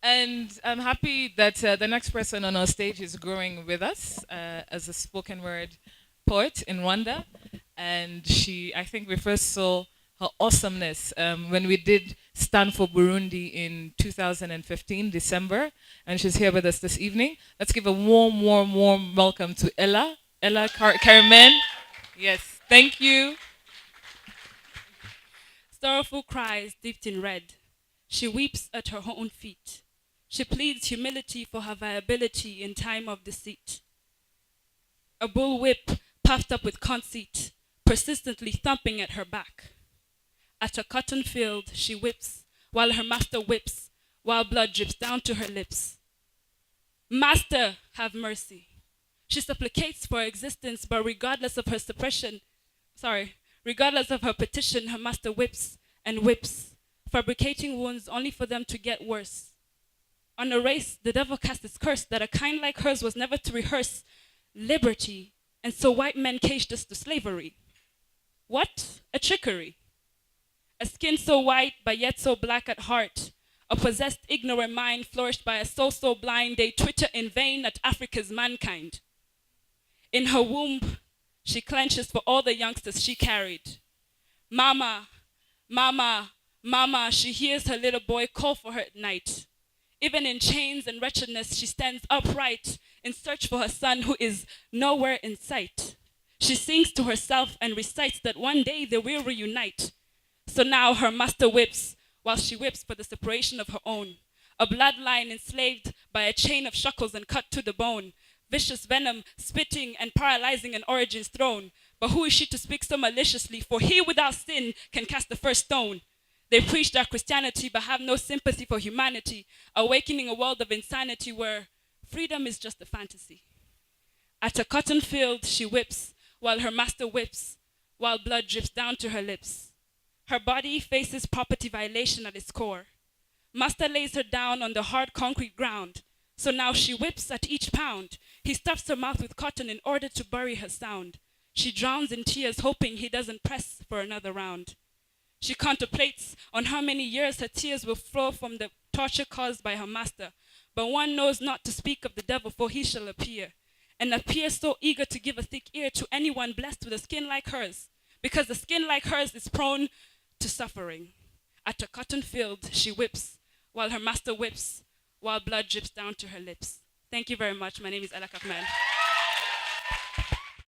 And I'm happy that the next person on our stage is growing with us as a spoken word poet in Rwanda. And I think we first saw her awesomeness when we did Stand for Burundi in 2015, December. And she's here with us this evening. Let's give a warm, warm, warm welcome to Carmene. Yes, thank you. Sorrowful cries dipped in red. She weeps at her own feet. She pleads humility for her viability in time of deceit. A bullwhip puffed up with conceit, persistently thumping at her back. At a cotton field, she whips, while her master whips, while blood drips down to her lips. Master, have mercy. She supplicates for existence, but regardless of her petition, her master whips and whips, fabricating wounds only for them to get worse. On a race, the devil cast his curse that a kind like hers was never to rehearse liberty, and so white men caged us to slavery. What? A trickery. A skin so white, but yet so black at heart. A possessed, ignorant mind flourished by a soul so blind, they twitter in vain at Africa's mankind. In her womb, she clenches for all the youngsters she carried. Mama, mama, mama, she hears her little boy call for her at night. Even in chains and wretchedness, she stands upright in search for her son who is nowhere in sight. She sings to herself and recites that one day they will reunite. So now her master whips, while she whips for the separation of her own. A bloodline enslaved by a chain of shackles and cut to the bone. Vicious venom, spitting and paralyzing an origin's throne. But who is she to speak so maliciously? For he without sin can cast the first stone. They preach their Christianity but have no sympathy for humanity, awakening a world of insanity where freedom is just a fantasy. At a cotton field, she whips, while her master whips, while blood drips down to her lips. Her body faces property violation at its core. Master lays her down on the hard concrete ground, so now she whips at each pound. He stuffs her mouth with cotton in order to bury her sound. She drowns in tears, hoping he doesn't press for another round. She contemplates on how many years her tears will flow from the torture caused by her master. But one knows not to speak of the devil, for he shall appear, and appear so eager to give a thick ear to anyone blessed with a skin like hers, because a skin like hers is prone to suffering. At a cotton field, she whips, while her master whips, while blood drips down to her lips. Thank you very much. My name is Carmene.